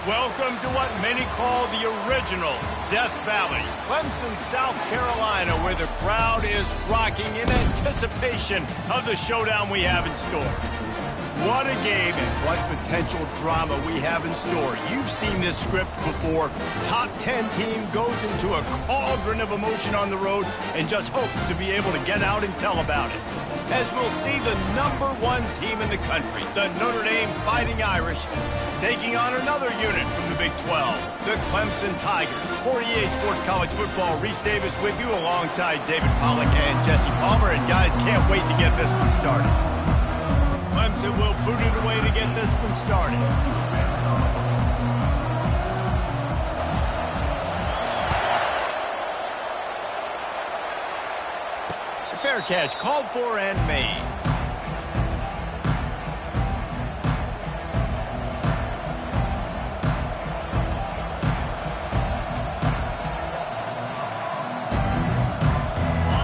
Welcome to what many call the original Death Valley, Clemson, South Carolina, where the crowd is rocking in anticipation of the showdown we have in store. What a game and what potential drama we have in store. You've seen this script before. Top 10 team goes into a cauldron of emotion on the road and just hopes to be able to get out and tell about it. As we'll see the #1 team in the country, the Notre Dame Fighting Irish, taking on another unit from the Big 12, the Clemson Tigers. For EA Sports College Football, Reese Davis with you alongside David Pollack and Jesse Palmer. And guys, can't wait to get this one started. Clemson will boot it away to get this one started. Fair catch called for and made.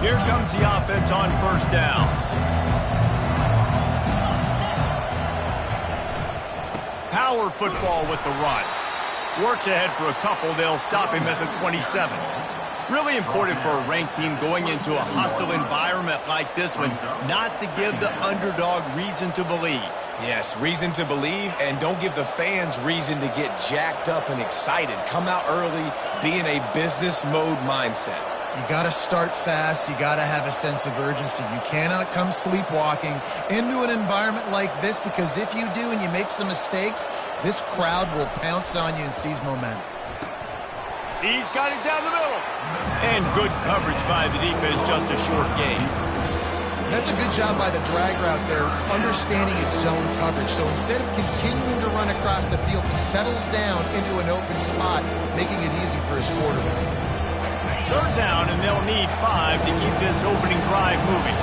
Here comes the offense on first down. Power football with the run. Works ahead for a couple. They'll stop him at the 27. Really important for a ranked team going into a hostile environment like this one, not to give the underdog reason to believe. Yes, reason to believe, and don't give the fans reason to get jacked up and excited. Come out early, be in a business mode mindset. You got to start fast. You got to have a sense of urgency. You cannot come sleepwalking into an environment like this, because if you do and you make some mistakes, this crowd will pounce on you and seize momentum. He's got it down the middle. And good coverage by the defense, just a short gain. That's a good job by the drag route there, understanding its zone coverage. So instead of continuing to run across the field, he settles down into an open spot, making it easy for his quarterback. Third down, and they'll need 5 to keep this opening drive moving.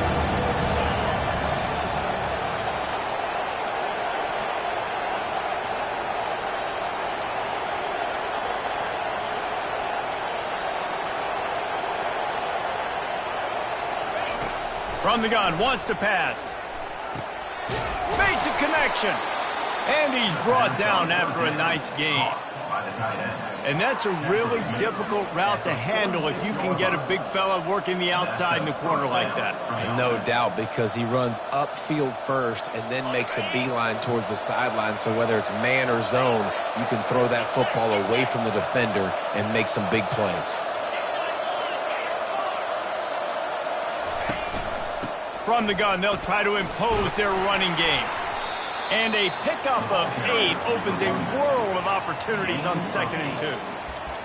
From the gun, wants to pass. Makes a connection. And he's brought down after a nice gain. And that's a really difficult route to handle if you can get a big fella working the outside in the corner like that. And no doubt, because he runs upfield first and then makes a beeline towards the sideline. So whether it's man or zone, you can throw that football away from the defender and make some big plays. From the gun, they'll try to impose their running game. And a pickup of 8 opens a world of opportunities on 2nd and 2.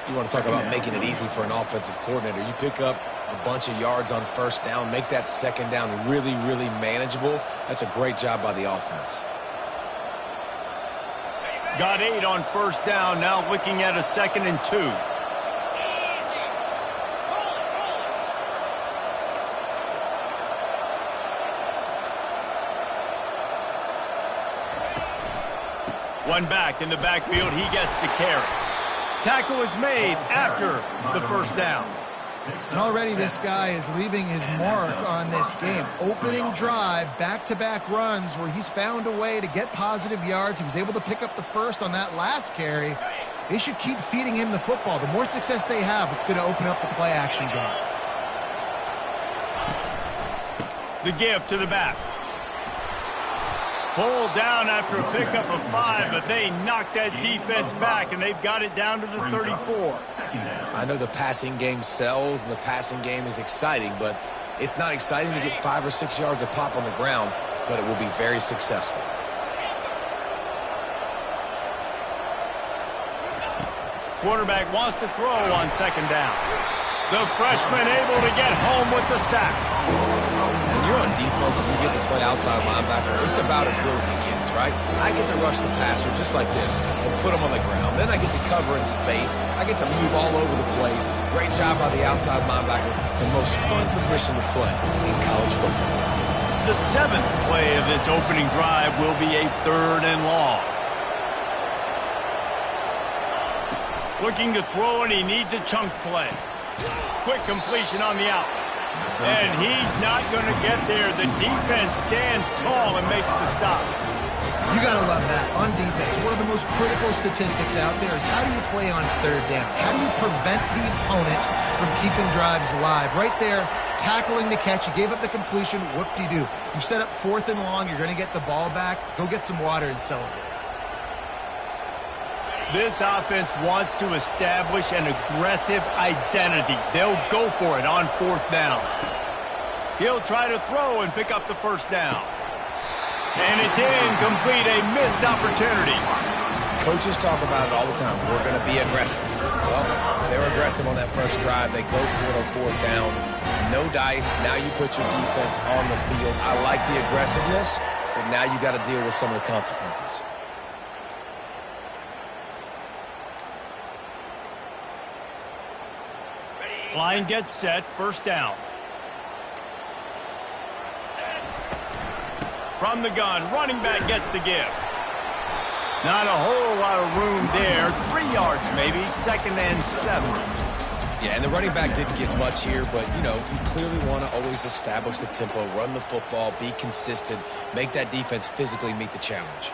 You want to talk about making it easy for an offensive coordinator. You pick up a bunch of yards on first down, make that second down really, really manageable. That's a great job by the offense. Got 8 on first down, now looking at a 2nd and 2. One back in the backfield, he gets the carry. Tackle is made after the first down. And already this guy is leaving his mark on this game. Opening drive, back-to-back runs where he's found a way to get positive yards. He was able to pick up the first on that last carry. They should keep feeding him the football. The more success they have, it's going to open up the play-action game. The give to the back. Pulled down after a pickup of 5, but they knocked that defense back, and they've got it down to the 34. I know the passing game sells, and the passing game is exciting, but it's not exciting to get 5 or 6 yards of pop on the ground, but it will be very successful. Quarterback wants to throw on second down. The freshman able to get home with the sack. When you're on defense and you get to play outside linebacker, it's about as good as it gets, right? I get to rush the passer just like this and put him on the ground. Then I get to cover in space. I get to move all over the place. Great job by the outside linebacker. The most fun position to play in college football. The 7th play of this opening drive will be a 3rd and long. Looking to throw, and he needs a chunk play. Quick completion on the out. And he's not going to get there. The defense stands tall and makes the stop. You got to love that on defense. One of the most critical statistics out there is how do you play on 3rd down? How do you prevent the opponent from keeping drives alive? Right there, tackling the catch. You gave up the completion. What do? You set up 4th and long. You're going to get the ball back. Go get some water and celebrate. This offense wants to establish an aggressive identity. They'll go for it on 4th down. He'll try to throw and pick up the 1st down. And it's incomplete, a missed opportunity. Coaches talk about it all the time. We're going to be aggressive. Well, they were aggressive on that first drive. They go for it on 4th down. No dice. Now you put your defense on the field. I like the aggressiveness, but now you got to deal with some of the consequences. Line gets set, 1st down. From the gun, running back gets to give. Not a whole lot of room there. 3 yards maybe, 2nd and 7. Yeah, and the running back didn't get much here, but, you know, you clearly want to always establish the tempo, run the football, be consistent, make that defense physically meet the challenge.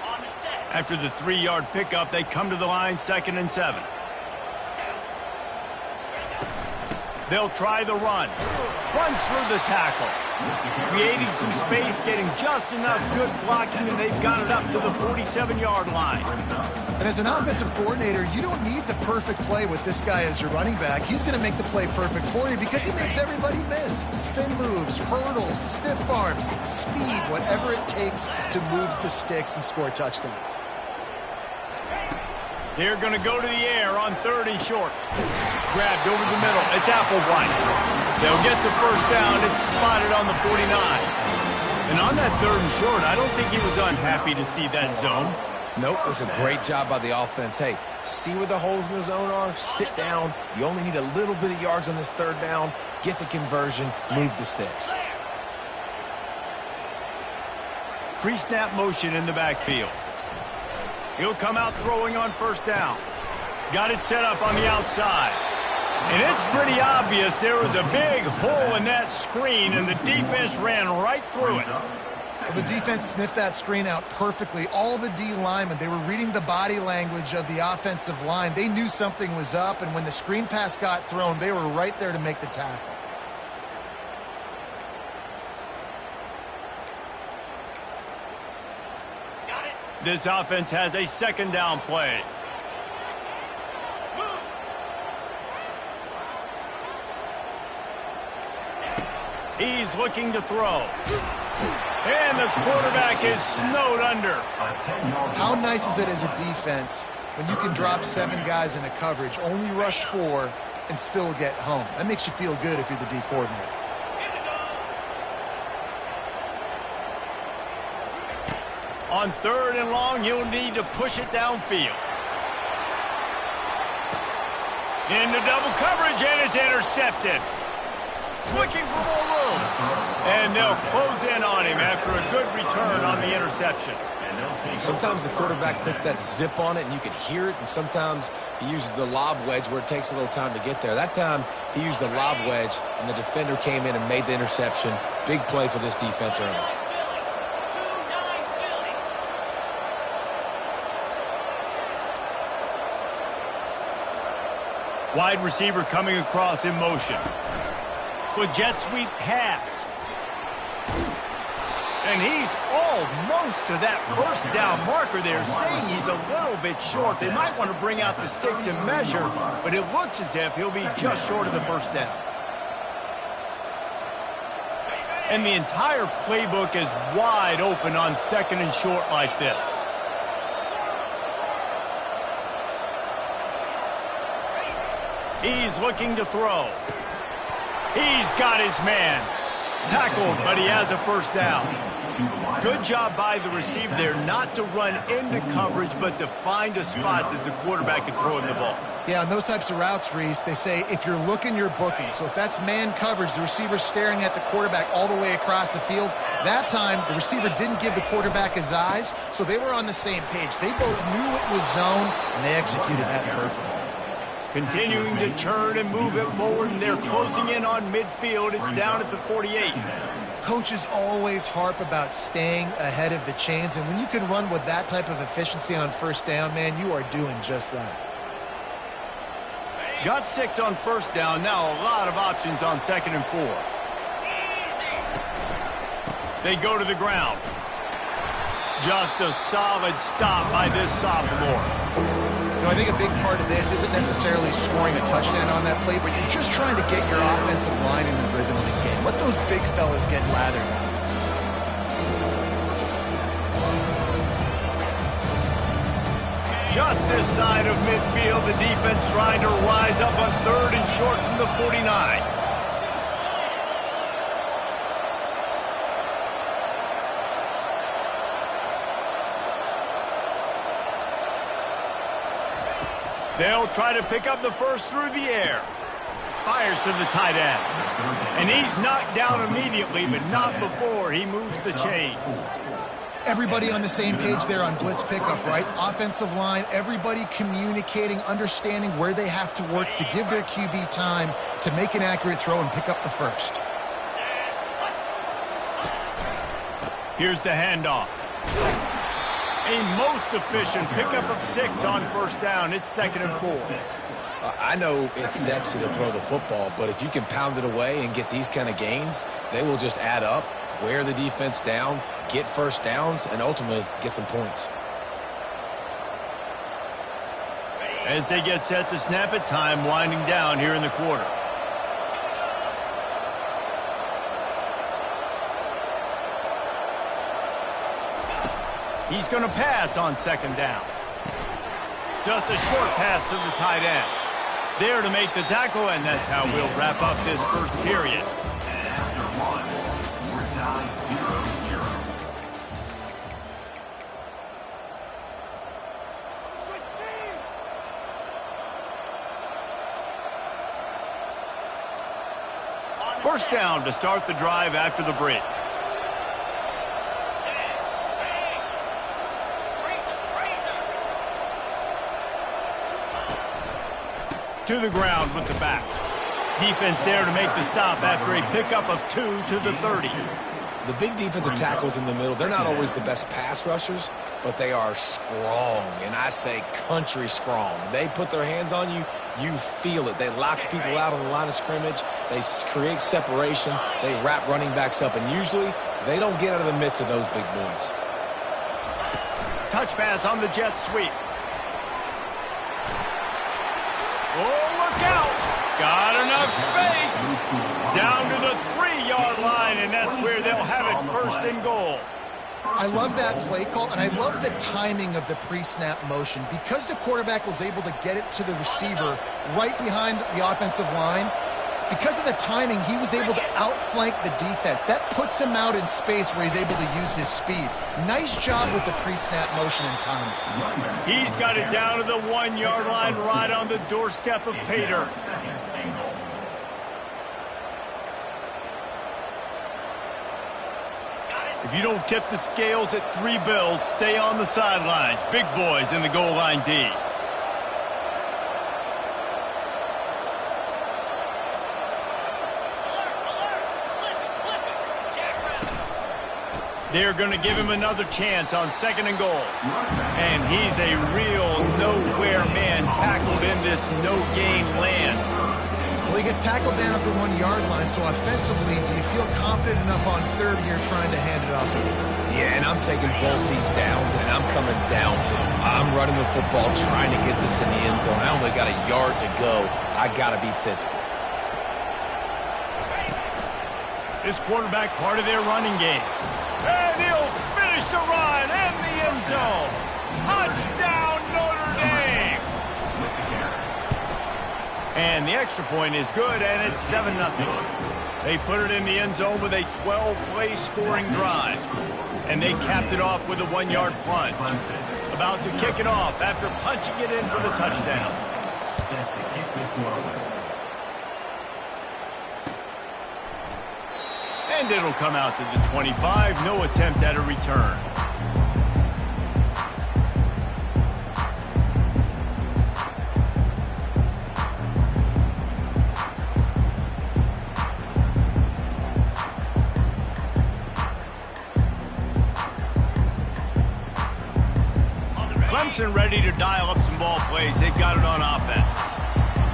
After the 3-yard pickup, they come to the line, 2nd and 7. They'll try the run. Runs through the tackle. Creating some space, getting just enough good blocking, and they've got it up to the 47-yard line. And as an offensive coordinator, you don't need the perfect play with this guy as your running back. He's going to make the play perfect for you because he makes everybody miss. Spin moves, hurdles, stiff arms, speed, whatever it takes to move the sticks and score touchdowns. They're going to go to the air on 3rd and short. Grabbed over the middle. It's Applewhite. They'll get the 1st down. It's spotted on the 49. And on that 3rd and short, I don't think he was unhappy to see that zone. Nope, it was a great job by the offense. Hey, see where the holes in the zone are? Sit down. You only need a little bit of yards on this 3rd down. Get the conversion. Move the sticks. Pre-snap motion in the backfield. He'll come out throwing on 1st down. Got it set up on the outside. And it's pretty obvious there was a big hole in that screen, and the defense ran right through it. Well, the defense sniffed that screen out perfectly. All the D linemen, they were reading the body language of the offensive line. They knew something was up, and when the screen pass got thrown, they were right there to make the tackle. This offense has a 2nd down play. He's looking to throw. And the quarterback is snowed under. How nice is it as a defense when you can drop 7 guys into coverage, only rush 4, and still get home? That makes you feel good if you're the D coordinator. On 3rd and long, you'll need to push it downfield. Into double coverage, and it's intercepted. Looking for more room. And they'll close in on him after a good return on the interception. Sometimes the quarterback puts that zip on it, and you can hear it, and sometimes he uses the lob wedge where it takes a little time to get there. That time, he used the lob wedge, and the defender came in and made the interception. Big play for this defense early. Wide receiver coming across in motion. With jet sweep pass. And he's almost to that first down marker there, saying he's a little bit short. They might want to bring out the sticks and measure, but it looks as if he'll be just short of the first down. And the entire playbook is wide open on second and short like this. He's looking to throw. He's got his man. Tackled, but he has a first down. Good job by the receiver there not to run into coverage, but to find a spot that the quarterback can throw him the ball. Yeah, on those types of routes, Reese, they say if you're looking, you're booking. So if that's man coverage, the receiver's staring at the quarterback all the way across the field. That time, the receiver didn't give the quarterback his eyes, so they were on the same page. They both knew it was zone, and they executed that perfectly. Continuing to turn and move it forward, and they're closing in on midfield. It's down at the 48. Coaches always harp about staying ahead of the chains, and when you can run with that type of efficiency on first down, man, you are doing just that. Got 6 on first down. Now a lot of options on second and 4. They go to the ground. Just a solid stop by this sophomore. I think a big part of this isn't necessarily scoring a touchdown on that play, but you're just trying to get your offensive line in the rhythm of the game. Let those big fellas get lathered up. Just this side of midfield, the defense trying to rise up on third and short from the 49. They'll try to pick up the first through the air. Fires to the tight end. And he's knocked down immediately, but not before he moves the chains. Everybody on the same page there on blitz pickup, right? Offensive line, everybody communicating, understanding where they have to work to give their QB time to make an accurate throw and pick up the first. Here's the handoff. A most efficient pickup of 6 on first down. It's second and 4. I know it's sexy to throw the football, but if you can pound it away and get these kind of gains, they will just add up, wear the defense down, get first downs, and ultimately get some points. As they get set to snap it, time winding down here in the quarter. He's going to pass on second down. Just a short pass to the tight end. There to make the tackle, and that's how we'll wrap up this first period. First down to start the drive after the break. To the ground with the back. Defense there to make the stop after a pickup of 2 to the 30. The big defensive tackles in the middle, they're not always the best pass rushers, but they are strong, and I say country strong. They put their hands on you, you feel it. They lock people out on the line of scrimmage. They create separation. They wrap running backs up, and usually they don't get out of the midst of those big boys. Touch pass on the jet sweep. Oh, look out! Got enough space. Down to the 3-yard line, and that's where they'll have it, first and goal. I love that play call, and I love the timing of the pre-snap motion. Because the quarterback was able to get it to the receiver right behind the offensive line, because of the timing, he was able to outflank the defense. That puts him out in space where he's able to use his speed. Nice job with the pre-snap motion and timing. He's got it down to the 1-yard line, right on the doorstep of Pater. If you don't tip the scales at 3 bills, stay on the sidelines. Big boys in the goal line D. They're going to give him another chance on second and goal. And he's a real nowhere man tackled in this no-gain land. Well, he gets tackled down at the 1-yard line, so offensively, do you feel confident enough on third here trying to hand it off? Yeah, and I'm taking both these downs, and I'm coming downhill. I'm running the football, trying to get this in the end zone. I only got a yard to go. I got to be physical. This quarterback part of their running game. And he'll finish the run in the end zone. Touchdown, Notre Dame! And the extra point is good, and it's 7-0. They put it in the end zone with a 12-play scoring drive. And they capped it off with a 1-yard plunge. About to kick it off after punching it in for the touchdown. And it'll come out to the 25. No attempt at a return. Clemson ready to dial up some ball plays. They've got it on offense.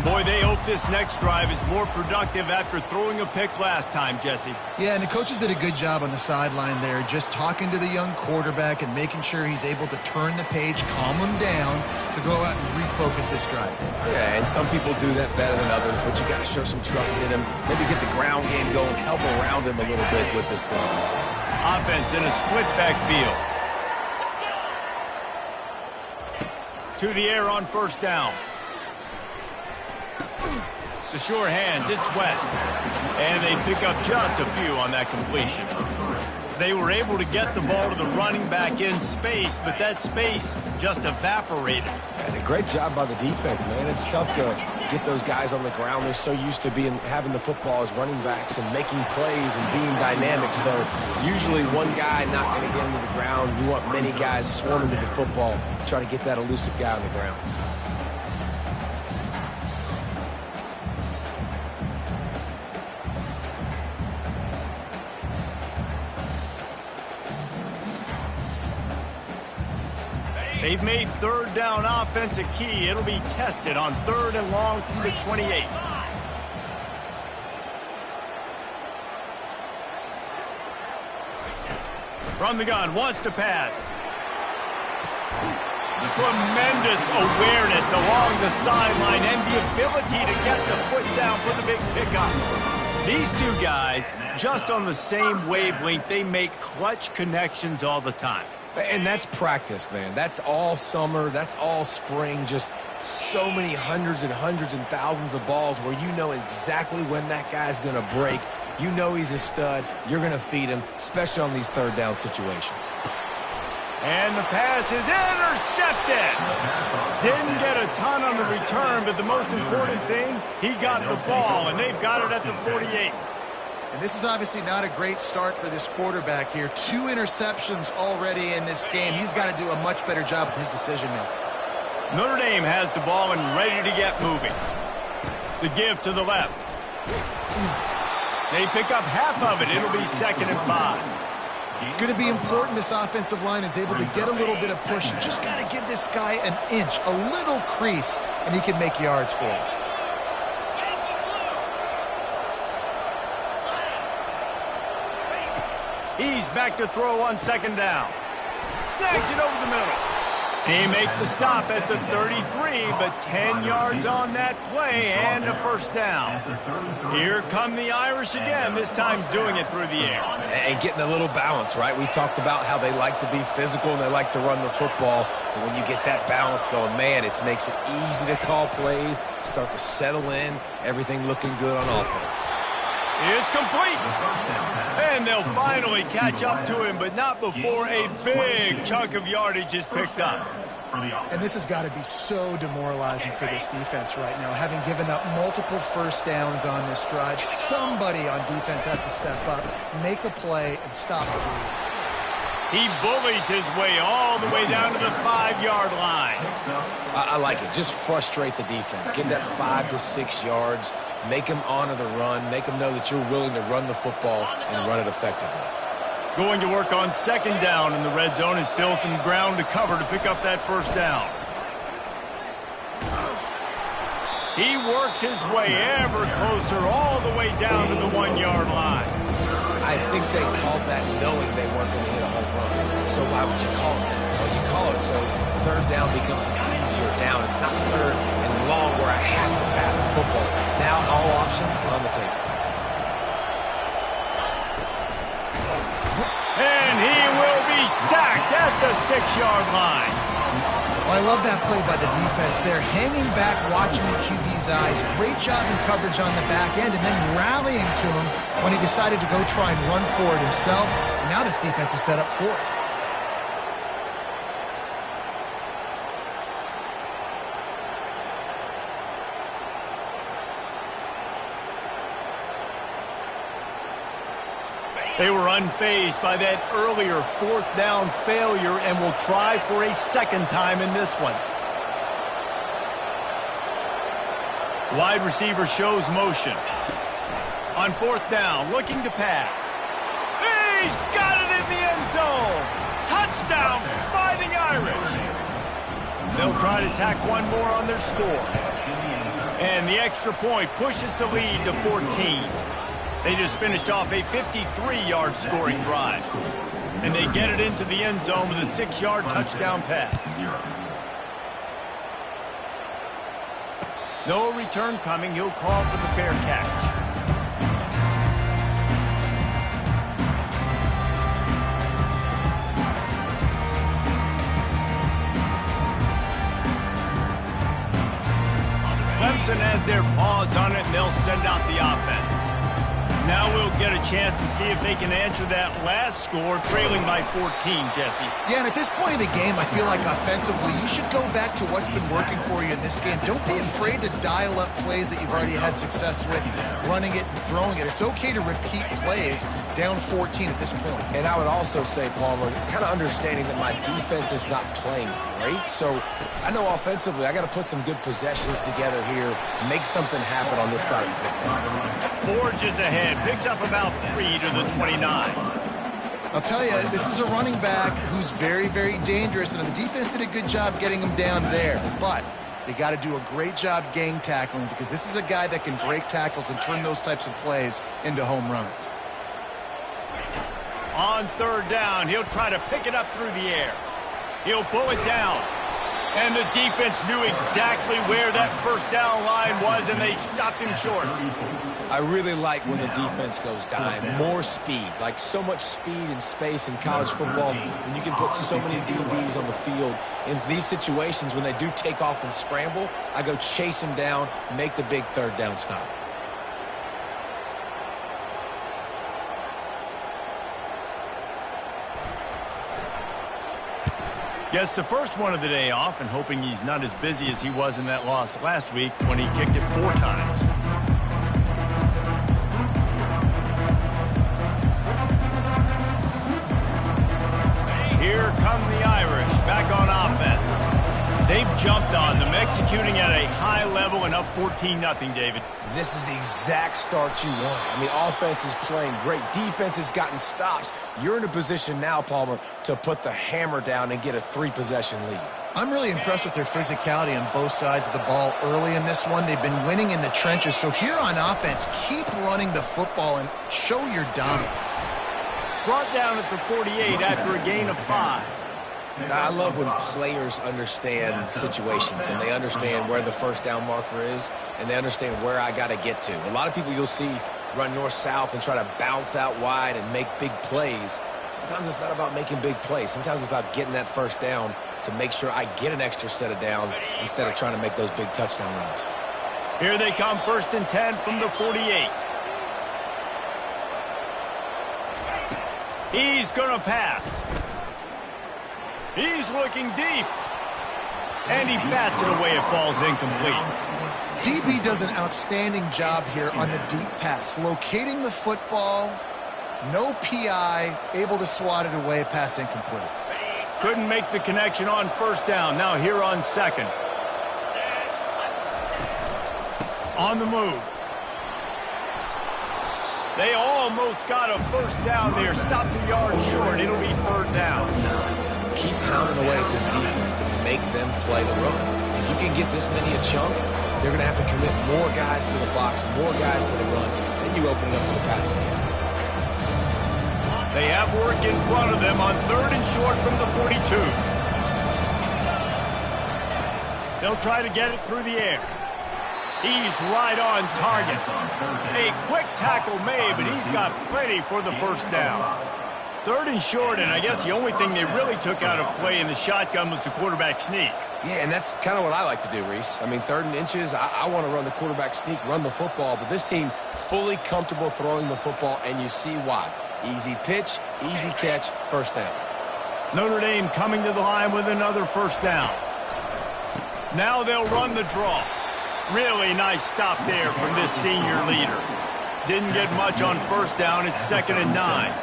Boy, they hope this next drive is more productive after throwing a pick last time, Jesse. Yeah, and the coaches did a good job on the sideline there, just talking to the young quarterback and making sure he's able to turn the page, calm him down to go out and refocus this drive. Yeah, and some people do that better than others, but you got to show some trust in him. Maybe get the ground game going, help around him a little bit with this system. Offense in a split backfield. To the air on first down. The sure hands, it's West. And they pick up just a few on that completion. They were able to get the ball to the running back in space, but that space just evaporated. And a great job by the defense, man. It's tough to get those guys on the ground. They're so used to having the football as running backs and making plays and being dynamic. So usually one guy not going to get into the ground. You want many guys swarming to the football, try to get that elusive guy on the ground. They've made third down offense a key. It'll be tested on 3rd and long from the 28. From the gun, wants to pass. Tremendous awareness along the sideline and the ability to get the foot down for the big pickup. These two guys, just on the same wavelength, they make clutch connections all the time. And that's practice, man. That's all summer. That's all spring. Just so many hundreds and thousands of balls where you know exactly when that guy's going to break. You know he's a stud. You're going to feed him, especially on these third down situations. And the pass is intercepted. Didn't get a ton on the return, but the most important thing, he got the ball, and they've got it at the 48. And this is obviously not a great start for this quarterback here. 2 interceptions already in this game. He's got to do a much better job with his decision-making. Notre Dame has the ball and ready to get moving. The give to the left. They pick up half of it. It'll be 2nd and 5. It's going to be important this offensive line is able to get a little bit of push. You just got to give this guy an inch, a little crease, and he can make yards for him. He's back to throw on 2nd down. Snags it over the middle. He makes the stop at the 33, but 10 yards on that play and a first down. Here come the Irish again, this time doing it through the air. And getting a little balance, right? We talked about how they like to be physical and they like to run the football. And when you get that balance going, man, it makes it easy to call plays, start to settle in, everything looking good on offense. It's complete. And they'll finally catch up to him, but not before a big chunk of yardage is picked up. And this has got to be so demoralizing for this defense right now, having given up multiple first downs on this drive. Somebody on defense has to step up, make a play, and stop the bleed. He bullies his way all the way down to the 5-yard line. I like it. Just frustrate the defense. Give that 5 to 6 yards. Make them honor the run. Make them know that you're willing to run the football and run it effectively. Going to work on 2nd down in the red zone, and still some ground to cover to pick up that first down. He works his way ever closer all the way down to the 1-yard line. I think they called that knowing they weren't going to hit a home run. So why would you call it that? Well, you call it so third down becomes an easier down. It's not third and long where I have to pass the football. Now all options on the table. And he will be sacked at the 6-yard line. Well, I love that play by the defense there. Hanging back, watching the QB's eyes. Great job in coverage on the back end, and then rallying to him when he decided to go try and run for it himself. And now this defense is set up fourth. They were unfazed by that earlier 4th down failure and will try for a second time in this one. Wide receiver shows motion. On 4th down, looking to pass. He's got it in the end zone. Touchdown, Fighting Irish. They'll try to tack one more on their score. And the extra point pushes the lead to 14. They just finished off a 53-yard scoring drive. And they get it into the end zone with a 6-yard touchdown pass. No return coming. He'll call for the fair catch. Clemson has their paws on it, and they'll send out the offense. Now we'll get a chance to see if they can answer that last score, trailing by 14, Jesse. Yeah, and at this point in the game, I feel like offensively, you should go back to what's been working for you in this game. Don't be afraid to dial up plays that you've already had success with, running it and throwing it. It's okay to repeat plays down 14 at this point. And I would also say, Palmer, kind of understanding that my defense is not playing great. So I know offensively, I got to put some good possessions together here, make something happen on this side of the football. Forges ahead, picks up about 3 to the 29. I'll tell you, this is a running back who's very, very dangerous, and the defense did a good job getting him down there. But they got to do a great job gang tackling, because this is a guy that can break tackles and turn those types of plays into home runs. On 3rd down, he'll try to pick it up through the air. He'll pull it down. And the defense knew exactly where that 1st down line was, and they stopped him short. I really like when the defense goes dime. More speed, like so much speed and space in college football, and you can put so many DBs on the field. In these situations, when they do take off and scramble, I go chase them down, make the big 3rd down stop. Gets the first one of the day off, and hoping he's not as busy as he was in that loss last week when he kicked it 4 times. Here come the Irish back on offense. They've jumped on them, executing at a high level and up 14-0, David. This is the exact start you want. I mean, offense is playing great. Defense has gotten stops. You're in a position now, Palmer, to put the hammer down and get a 3-possession lead. I'm really impressed with their physicality on both sides of the ball early in this one. They've been winning in the trenches. So here on offense, keep running the football and show your dominance. Brought down at the 48 after a gain of 5. I love when players understand situations and they understand where the 1st down marker is and they understand where I got to get to. A lot of people you'll see run north-south and try to bounce out wide and make big plays. Sometimes it's not about making big plays. Sometimes it's about getting that 1st down to make sure I get an extra set of downs instead of trying to make those big touchdown runs. Here they come, 1st and 10 from the 48. He's going to pass. He's looking deep. And he bats it away. It falls incomplete. DB does an outstanding job here on the deep pass. Locating the football, no PI, able to swat it away, pass incomplete. Couldn't make the connection on 1st down. Now here on 2nd. On the move. They almost got a 1st down there. Stopped a yard short. It'll be 3rd down. Keep pounding away at this defense and make them play the run. If you can get this many a chunk, they're going to have to commit more guys to the box, more guys to the run. Then you open it up for the passing game. They have work in front of them on 3rd and short from the 42. They'll try to get it through the air. He's right on target. A quick tackle made, but he's got plenty for the first down. 3rd and short, and I guess the only thing they really took out of play in the shotgun was the quarterback sneak. Yeah, and that's kind of what I like to do, Reese. I mean, 3rd and inches, I want to run the quarterback sneak, run the football, but this team fully comfortable throwing the football, and you see why. Easy pitch, easy catch, first down. Notre Dame coming to the line with another first down. Now they'll run the draw. Really nice stop there from this senior leader. Didn't get much on first down. It's 2nd and 9.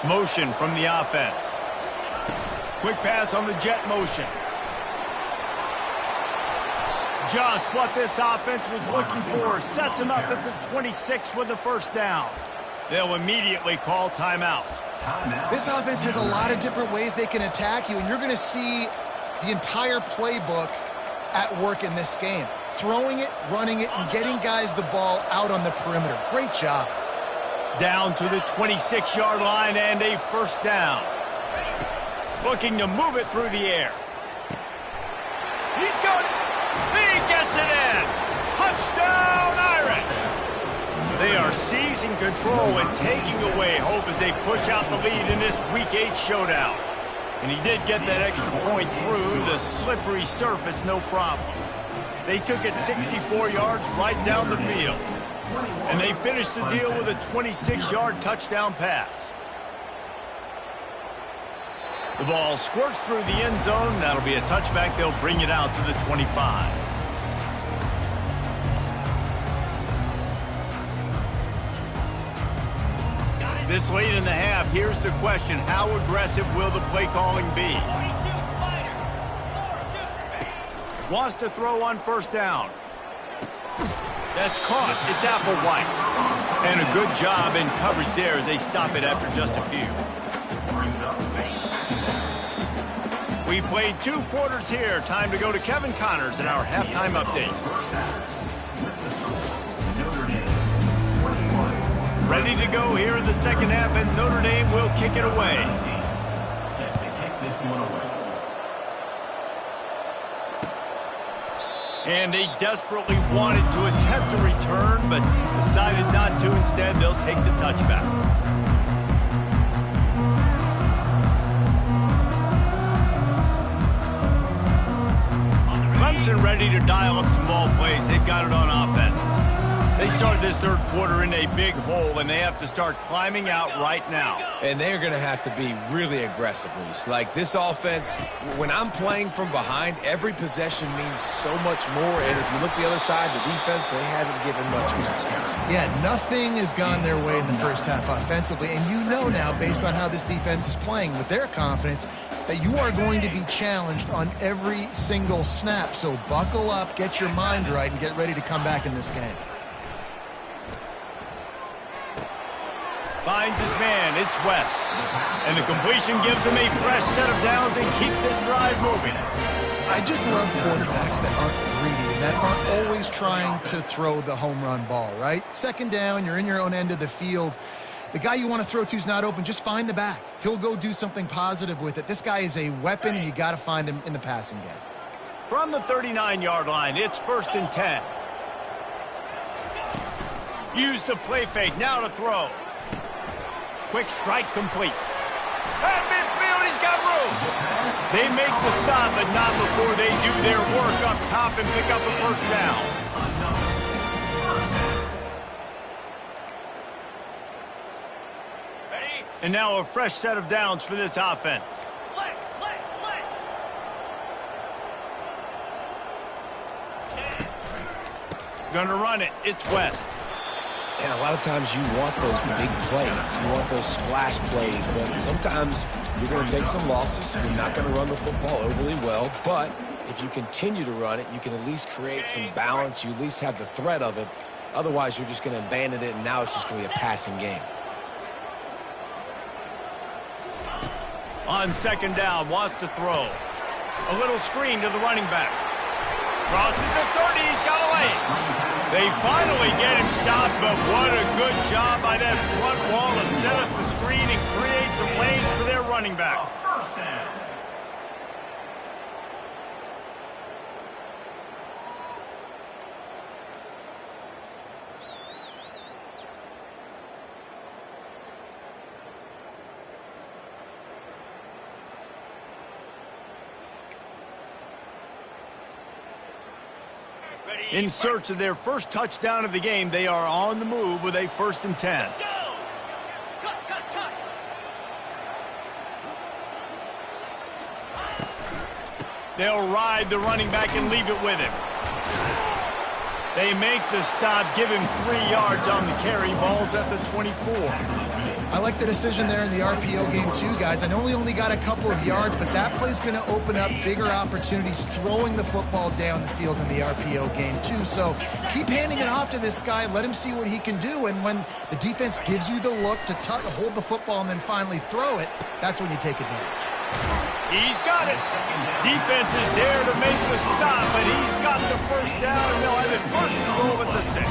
Motion from the offense. Quick pass on the jet motion. Just what this offense was looking for. Sets him up at the 26 with the first down. They'll immediately call timeout. This offense has a lot of different ways they can attack you, and you're going to see the entire playbook at work in this game. Throwing it, running it, and getting guys the ball out on the perimeter. Great job. Down to the 26-yard line and a first down. Looking to move it through the air. He's going. He gets it in. Touchdown, Irish. They are seizing control and taking away hope as they push out the lead in this Week 8 showdown. And he did get that extra point through the slippery surface, no problem. They took it 64 yards right down the field. And they finished the deal with a 26-yard touchdown pass. The ball squirts through the end zone. That'll be a touchback. They'll bring it out to the 25. This late in the half, here's the question. How aggressive will the play calling be? Wants to throw on first down. That's caught. It's Applewhite. And a good job in coverage there as they stop it after just a few. We played 2 quarters here. Time to go to Kevin Connors in our halftime update. Ready to go here in the second half, and Notre Dame will kick it away. Set to kick this one away. And they desperately wanted to attempt a return, but decided not to. Instead, they'll take the touchback. Clemson ready to dial up some ball plays. They've got it on offense. They started this third quarter in a big hole, and they have to start climbing out right now. And they're going to have to be really aggressive, Reese. Like, this offense, when I'm playing from behind, every possession means so much more. And if you look the other side, the defense, they haven't given much resistance. Yeah, nothing has gone their way in the first half offensively. And you know now, based on how this defense is playing with their confidence, that you are going to be challenged on every single snap. So buckle up, get your mind right, and get ready to come back in this game. Finds his man, it's West. And the completion gives him a fresh set of downs and keeps this drive moving. I just love quarterbacks that aren't greedy and that aren't always trying to throw the home run ball, right? Second down, you're in your own end of the field. The guy you want to throw to is not open. Just find the back. He'll go do something positive with it. This guy is a weapon, and you got to find him in the passing game. From the 39-yard line, it's 1st and 10. Use the play fake, now to throw. Quick strike complete. At midfield, he's got room. They make the stop, but not before they do their work up top and pick up a first down. And now a fresh set of downs for this offense. Gonna run it. It's West. And a lot of times you want those big plays. You want those splash plays. But sometimes you're going to take some losses. You're not going to run the football overly well. But if you continue to run it, you can at least create some balance. You at least have the threat of it. Otherwise, you're just going to abandon it, and now it's just going to be a passing game. On second down, wants to throw. A little screen to the running back. Crosses the 30, he's got away. They finally get him stopped, but what a good job by that front wall to set up the screen and create some lanes for their running back. First down. In search of their first touchdown of the game, they are on the move with a 1st and 10. They'll ride the running back and leave it with him. They make the stop, give him 3 yards on the carry. Ball's at the 24. I like the decision there in the RPO game too, guys. I know he only got a couple of yards, but that play's going to open up bigger opportunities throwing the football down the field in the RPO game too. So keep handing it off to this guy. Let him see what he can do. And when the defense gives you the look to hold the football and then finally throw it, that's when you take advantage. He's got it. Defense is there to make the stop, but he's got the first down, and they'll have it first and goal at the 6.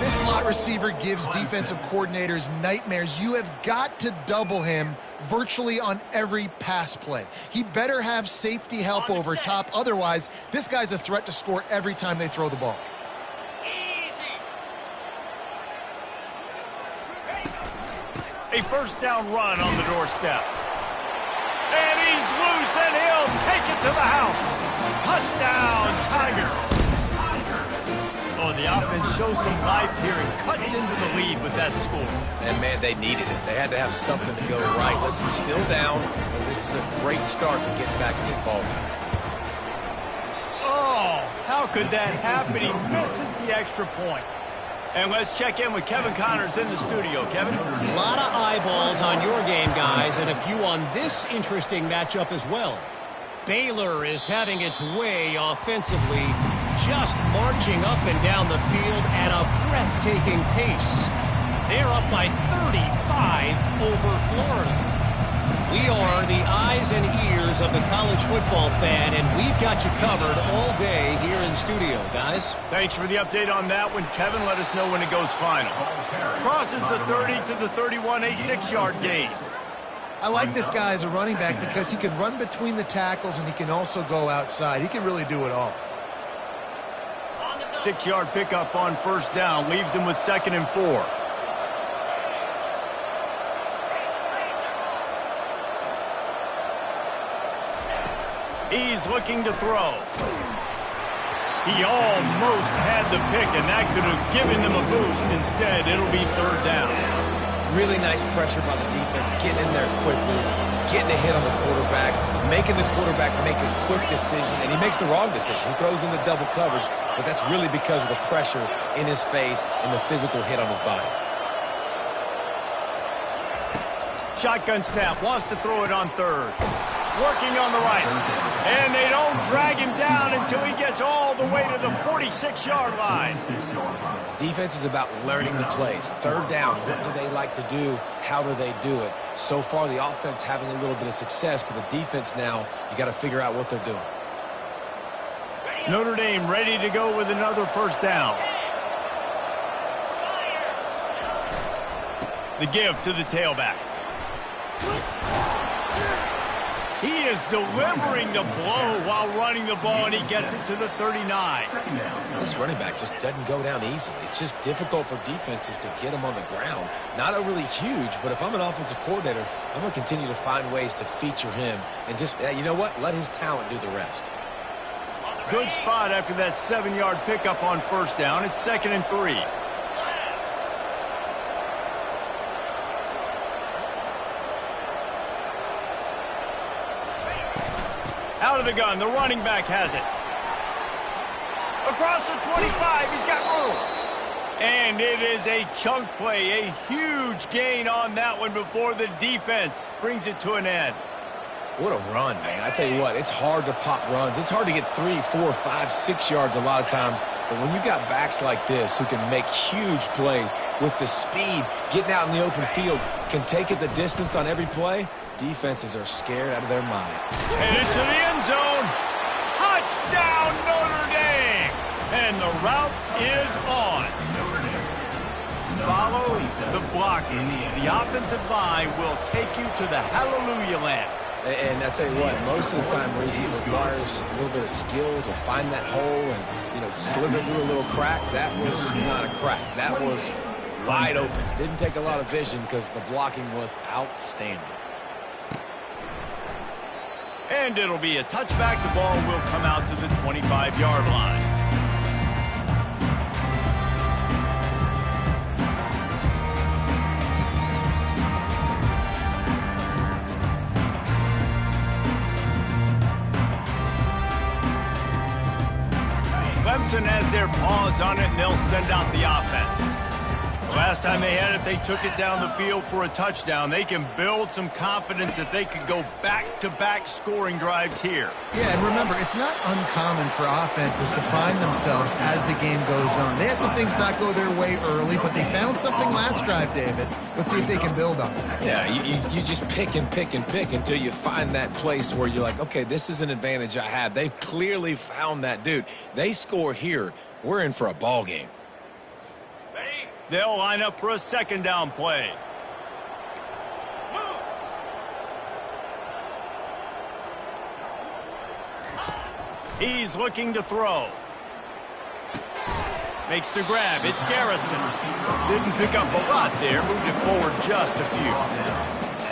This slot receiver gives defensive coordinators nightmares. You have got to double him virtually on every pass play. He better have safety help over top. Otherwise, this guy's a threat to score every time they throw the ball. A first down run on the doorstep. And he's loose, and he'll take it to the house. Touchdown, Tigers. Oh, the offense shows some life here and cuts into the lead with that score. And, man, they needed it. They had to have something to go right. Listen, still down, but this is a great start to getting back to this ball game. Oh, how could that happen? He misses the extra point. And let's check in with Kevin Connors in the studio. Kevin? A lot of eyeballs on your game, guys, and a few on this interesting matchup as well. Baylor is having its way offensively, just marching up and down the field at a breathtaking pace. They're up by 35 over Florida. We are the eyes and ears of the college football fan, and we've got you covered all day here in studio, guys. Thanks for the update on that one, Kevin. Let us know when it goes final. Crosses the 30 to the 31, a 6-yard gain. I like this guy as a running back because he can run between the tackles and he can also go outside. He can really do it all. 6-yard pickup on first down leaves him with 2nd and 4. He's looking to throw. He almost had the pick, and that could have given them a boost. Instead, it'll be 3rd down. Really nice pressure by the defense, getting in there quickly, getting a hit on the quarterback, making the quarterback make a quick decision, and he makes the wrong decision. He throws into double coverage, but that's really because of the pressure in his face and the physical hit on his body. Shotgun snap, wants to throw it on 3rd. Working on the right. And they don't drag him down until he gets all the way to the 46-yard line. Defense is about learning the plays. 3rd down, what do they like to do? How do they do it? So far, the offense having a little bit of success, but the defense now, you got to figure out what they're doing. Notre Dame ready to go with another first down. The give to the tailback. He is delivering the blow while running the ball, and he gets it to the 39. This running back just doesn't go down easily. It's just difficult for defenses to get him on the ground. Not overly huge, but if I'm an offensive coordinator, I'm going to continue to find ways to feature him and just, you know what, let his talent do the rest. Good spot after that 7-yard pickup on first down. It's 2nd and 3. Out of the gun, the running back has it. Across the 25, he's got room. And it is a chunk play, a huge gain on that one before the defense brings it to an end. What a run, man. I tell you what, it's hard to pop runs. It's hard to get 3, 4, 5, 6 yards a lot of times But when you got backs like this who can make huge plays with the speed, getting out in the open field, can take it the distance on every play, defenses are scared out of their mind. Headed to the end zone. Touchdown, Notre Dame! And the route is on. Follow the blocking. The offensive line will take you to the hallelujah land. And I tell you what, most of the time, Reese, it requires a little bit of skill to find that hole and, slither through a little crack. That was not a crack. That was wide open. Didn't take a lot of vision because the blocking was outstanding. And it'll be a touchback. The ball will come out to the 25-yard line. Clemson has their paws on it, and they'll send out the offense. The last time they had it, they took it down the field for a touchdown. They can build some confidence that they could go back-to-back scoring drives here. Yeah, and remember, it's not uncommon for offenses to find themselves as the game goes on. They had some things not go their way early, but they found something last drive, David. Let's see if they can build on that. Yeah, you just pick and pick and pick until you find that place where you're like, okay, this is an advantage I have. They've clearly found that, dude. They score here, we're in for a ball game. They'll line up for a second down play. He's looking to throw. Makes the grab. It's Garrison. Didn't pick up a lot there. Moved it forward just a few.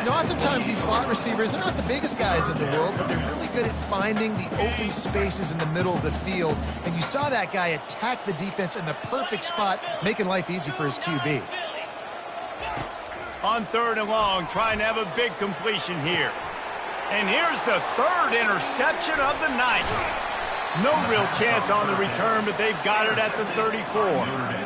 Oftentimes these slot receivers, they're not the biggest guys in the world, but they're really good at finding the open spaces in the middle of the field. And you saw that guy attack the defense in the perfect spot, making life easy for his QB. On 3rd and long, trying to have a big completion here. And here's the 3rd interception of the night. No real chance on the return, but they've got it at the 34.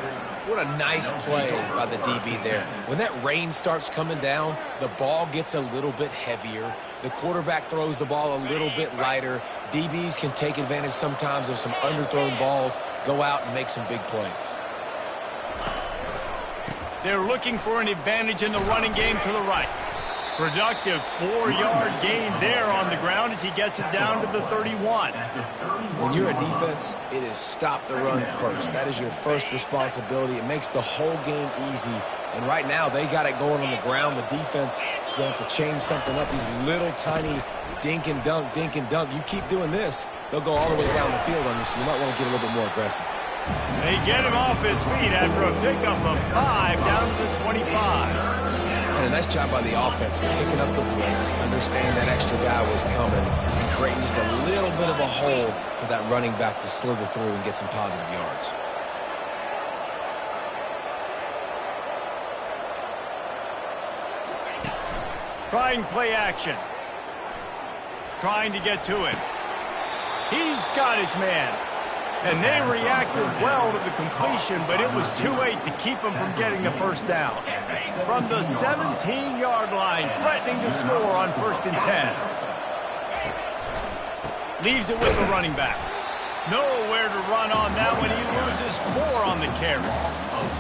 What a nice play by the DB there. When that rain starts coming down, the ball gets a little bit heavier. The quarterback throws the ball a little bit lighter. DBs can take advantage sometimes of some underthrown balls, go out and make some big plays. They're looking for an advantage in the running game to the right. Productive 4-yard gain there on the ground as he gets it down to the 31. When you're a defense, it is stop the run first. That is your first responsibility. It makes the whole game easy. And right now, they got it going on the ground. The defense is going to have to change something up. These little tiny dink and dunk, dink and dunk. You keep doing this, they'll go all the way down the field on you, so you might want to get a little bit more aggressive. They get him off his feet after a pickup of 5 down to the 25. And a nice job by the offense picking up the blitz, understanding that extra guy was coming, and creating just a little bit of a hole for that running back to slither through and get some positive yards. Trying play action. Trying to get to him. He's got his man. And they reacted well to the completion, but it was too late to keep him from getting the first down. From the 17-yard line, threatening to score on 1st and 10. Leaves it with the running back. Nowhere to run on that one. He loses 4 on the carry.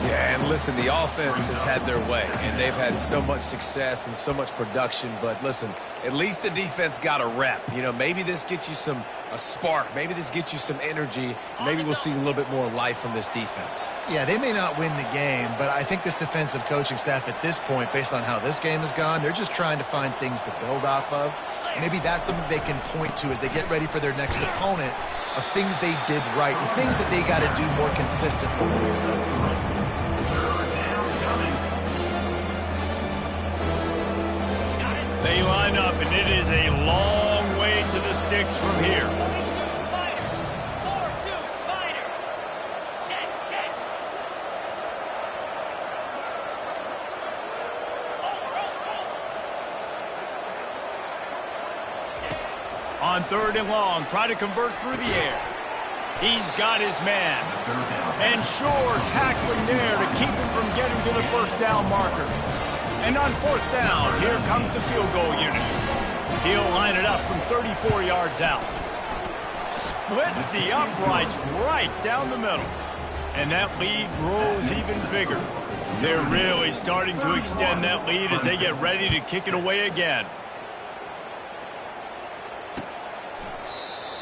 Yeah, and listen, the offense has had their way, and they've had so much success and so much production. But listen, at least the defense got a rep. Maybe this gets you a spark. Maybe this gets you some energy. Maybe we'll see a little bit more life from this defense. Yeah, they may not win the game, but I think this defensive coaching staff at this point, based on how this game has gone, they're just trying to find things to build off of. Maybe that's something they can point to as they get ready for their next opponent, of things they did right and things that they got to do more consistently. They line up, and it is a long way to the sticks from here. On 3rd and long, try to convert through the air. He's got his man. And sure, tackling there to keep him from getting to the first down marker. And on 4th down, here comes the field goal unit. He'll line it up from 34 yards out. splits the uprights right down the middle. And that lead grows even bigger. They're really starting to extend that lead as they get ready to kick it away again.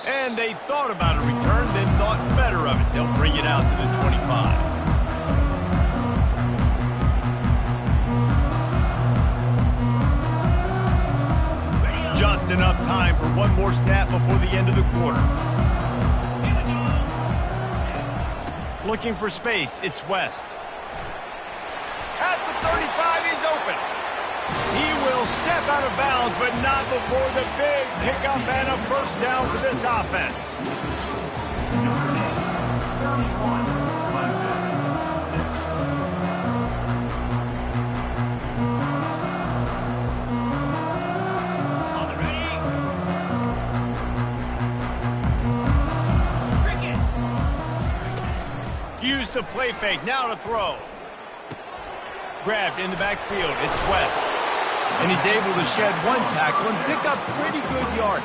And they thought about a return, then thought better of it. They'll bring it out to the 25. Just enough time for one more snap before the end of the quarter. Looking for space, it's West. At the 35, he's open. He will step out of bounds, but not before the big pickup and a first down for this offense. Use the play fake, now to throw. Grabbed in the backfield, it's West. And he's able to shed one tackle and pick up pretty good yardage.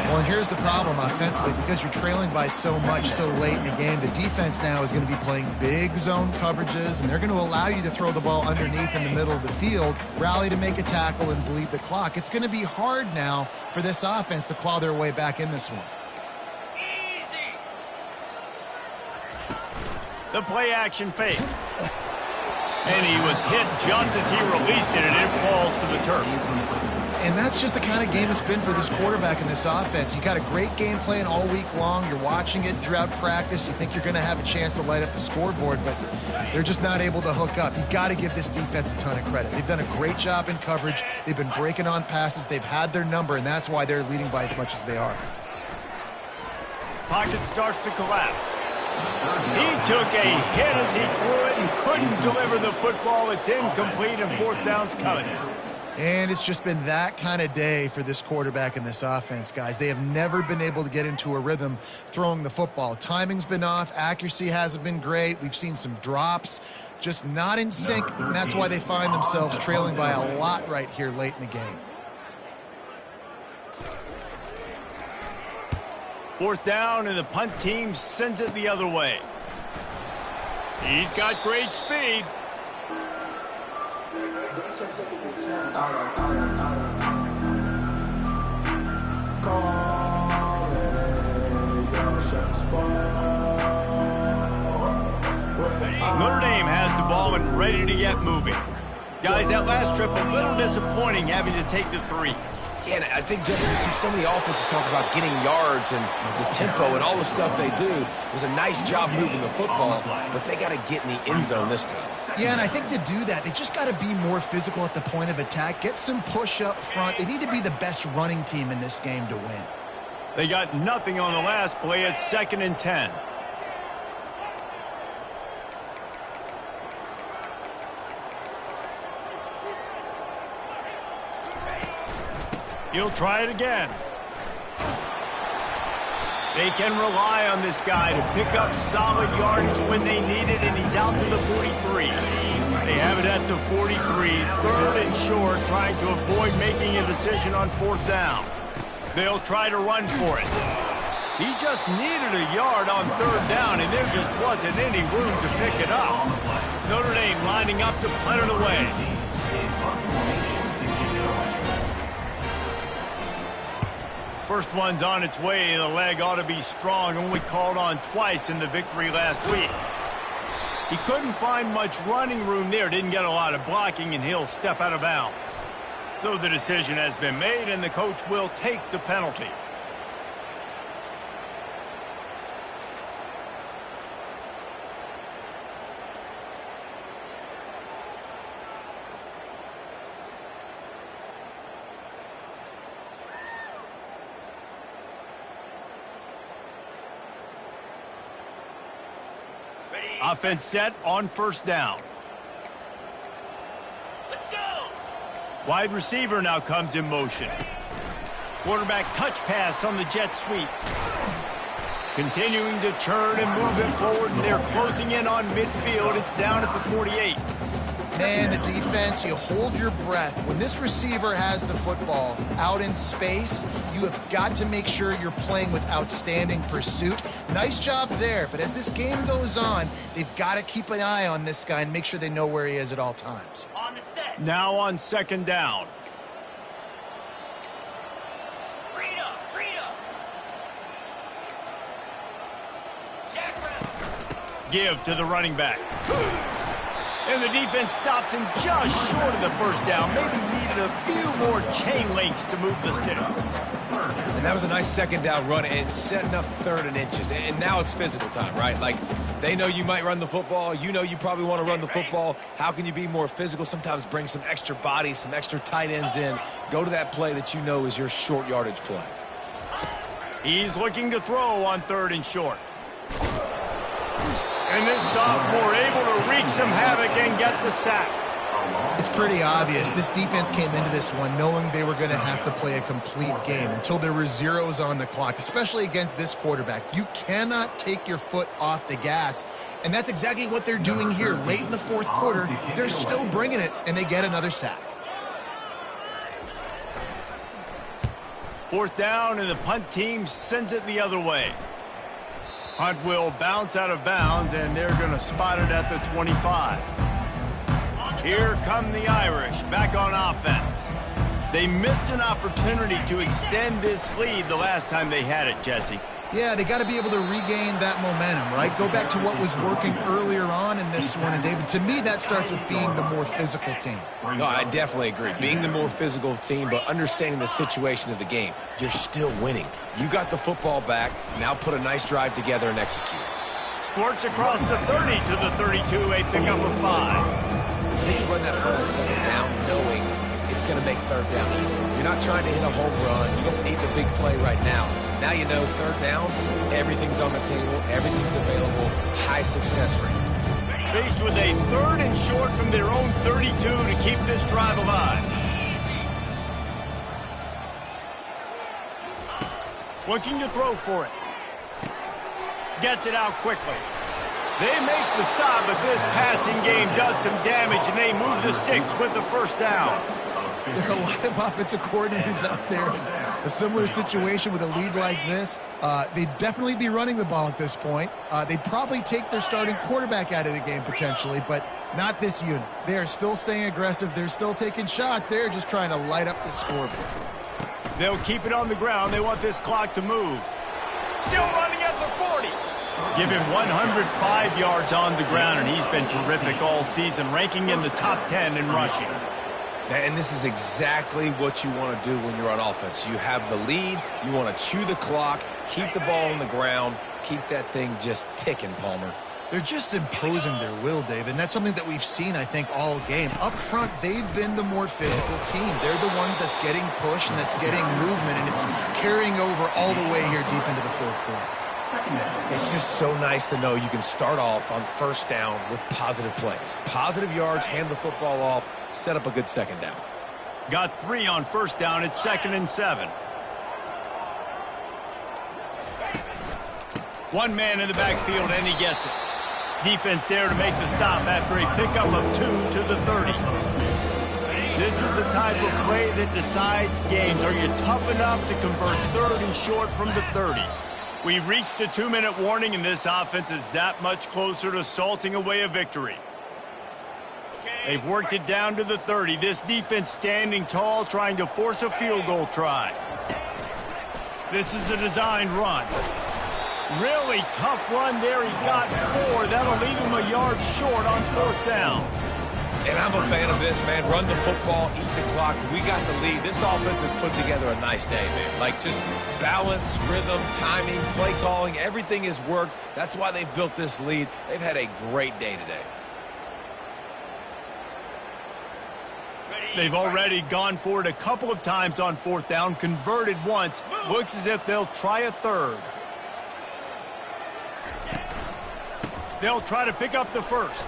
Well, and here's the problem offensively. Because you're trailing by so much so late in the game, the defense now is going to be playing big zone coverages, and they're going to allow you to throw the ball underneath in the middle of the field, rally to make a tackle, and bleed the clock. It's going to be hard now for this offense to claw their way back in this one. The play action fake. And he was hit just as he released it, and it falls to the turf. And that's just the kind of game it's been for this quarterback in this offense. You got a great game plan all week long. You're watching it throughout practice. You think you're going to have a chance to light up the scoreboard, but they're just not able to hook up. You got to give this defense a ton of credit. They've done a great job in coverage. They've been breaking on passes. They've had their number, and that's why they're leading by as much as they are. Pocket starts to collapse. He took a hit as he threw it and couldn't deliver the football. It's incomplete, and fourth down's coming. And it's just been that kind of day for this quarterback and this offense, guys. They have never been able to get into a rhythm throwing the football. Timing's been off. Accuracy hasn't been great. We've seen some drops, just not in sync, and that's why they find themselves trailing by a lot right here late in the game. Fourth down, and the punt team sends it the other way. He's got great speed. Notre Dame has the ball and ready to get moving. Guys, that last trip a little disappointing having to take the 3. Yeah, and I think, Justin, you see so many offenses talk about getting yards and the tempo and all the stuff they do. It was a nice job moving the football, but they got to get in the end zone this time. Yeah, and I think to do that, they just got to be more physical at the point of attack, get some push up front. They need to be the best running team in this game to win. They got nothing on the last play. It's 2nd and 10. He'll try it again. They can rely on this guy to pick up solid yardage when they need it, and he's out to the 43. They have it at the 43, 3rd and short, trying to avoid making a decision on 4th down. They'll try to run for it. He just needed a yard on 3rd down, and there just wasn't any room to pick it up. Notre Dame lining up to punt it away. First one's on its way. The leg ought to be strong. Only called on twice in the victory last week. He couldn't find much running room there. Didn't get a lot of blocking, and he'll step out of bounds. So the decision has been made, and the coach will take the penalty. Offense set on 1st down. Let's go. Wide receiver now comes in motion. Quarterback touch pass on the jet sweep. Continuing to churn and move it forward, and they're closing in on midfield. It's down at the 48. Man, the defense, you hold your breath. When this receiver has the football out in space, you have got to make sure you're playing with outstanding pursuit. Nice job there, but as this game goes on, they've got to keep an eye on this guy and make sure they know where he is at all times. On the set. Now on second down. Give to the running back. And the defense stops him just short of the first down. Maybe needed a few more chain links to move the sticks. And that was a nice second down run and setting up 3rd and inches. And now it's physical time, right? Like, they know you might run the football. You know you probably want to run the football. How can you be more physical? Sometimes bring some extra bodies, some extra tight ends in. Go to that play that you know is your short yardage play. He's looking to throw on 3rd and short. And this sophomore able to wreak some havoc and get the sack. It's pretty obvious. This defense came into this one knowing they were going to have to play a complete game until there were zeros on the clock, especially against this quarterback. You cannot take your foot off the gas, and that's exactly what they're doing here. Late in the 4th quarter, they're still bringing it, and they get another sack. 4th down, and the punt team sends it the other way. Hunt will bounce out of bounds, and they're going to spot it at the 25. Here come the Irish back on offense. They missed an opportunity to extend this lead the last time they had it, Jesse. Yeah, they got to be able to regain that momentum, right? Go back to what was working earlier on in this one. And, David, to me, that starts with being the more physical team. No, I definitely agree. Being the more physical team, but understanding the situation of the game. You're still winning. You got the football back. Now put a nice drive together and execute. Squirts across the 30 to the 32, a pickup of 5. They can run that play on second down knowing it's going to make 3rd down easy. You're not trying to hit a home run. You don't need the big play right now. Now you know 3rd down, everything's on the table, everything's available, high success rate. Faced with a 3rd and short from their own 32 to keep this drive alive. Looking to throw for it. Gets it out quickly. They make the stop, but this passing game does some damage, and they move the sticks with the 1st down. There are a lot of offensive coordinators out there. A similar situation with a lead like this. They'd definitely be running the ball at this point. They'd probably take their starting quarterback out of the game potentially, but not this unit. They are still staying aggressive. They're still taking shots. They're just trying to light up the scoreboard. They'll keep it on the ground. They want this clock to move. Still running at the 40. Give him 105 yards on the ground, and he's been terrific all season, ranking in the top 10 in rushing. And this is exactly what you want to do when you're on offense. You have the lead. You want to chew the clock, keep the ball on the ground, keep that thing just ticking, Palmer. They're just imposing their will, Dave, and that's something that we've seen, I think, all game. Up front, they've been the more physical team. They're the ones that's getting pushed and that's getting movement, and it's carrying over all the way here deep into the 4th quarter. It's just so nice to know you can start off on 1st down with positive plays. Positive yards, hand the football off, set up a good 2nd down. Got 3 on 1st down. It's 2nd and 7. One man in the backfield, and he gets it. Defense there to make the stop after a pickup of 2 to the 30. This is the type of play that decides games. Are you tough enough to convert 3rd and short from the 30? We've reached the 2-minute warning, and this offense is that much closer to salting away a victory. They've worked it down to the 30. This defense standing tall, trying to force a field goal try. This is a designed run. Really tough run there. He got 4. That'll leave him a yard short on 4th down. And I'm a fan of this, man. Run the football, eat the clock. We got the lead. This offense has put together a nice day, man. Like, just balance, rhythm, timing, play calling, everything has worked. That's why they've built this lead. They've had a great day today. They've already gone for it a couple of times on 4th down, converted once. Looks as if they'll try a 3rd. They'll try to pick up the 1st.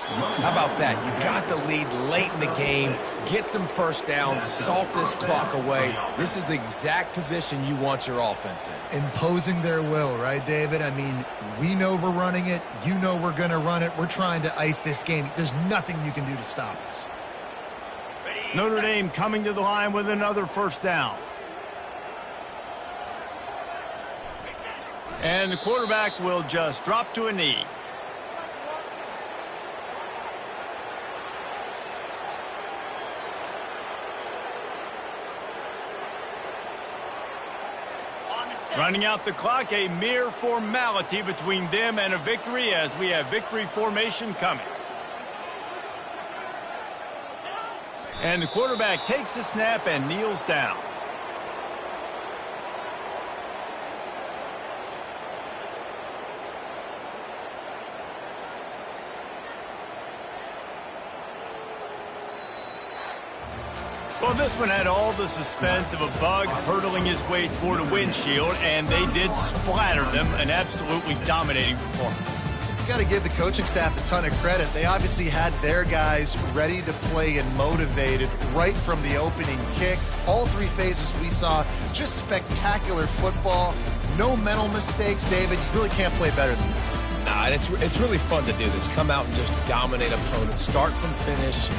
How about that? You got the lead late in the game. Get some first downs. Salt this clock away. This is the exact position you want your offense in. Imposing their will, right, David? I mean, we know we're running it. You know we're going to run it. We're trying to ice this game. There's nothing you can do to stop us. Notre Dame coming to the line with another first down. And the quarterback will just drop to a knee. Running out the clock, a mere formality between them and a victory as we have victory formation coming. And the quarterback takes the snap and kneels down. Well, this one had all the suspense of a bug hurtling his way toward a windshield, and they did splatter them. An absolutely dominating performance. You got to give the coaching staff a ton of credit. They obviously had their guys ready to play and motivated right from the opening kick. All three phases we saw, just spectacular football. No mental mistakes, David. You really can't play better than that. Nah, and it's really fun to do this. Come out and just dominate opponents. Start from finish.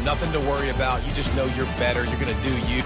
Nothing to worry about. You just know you're better. You're going to do you.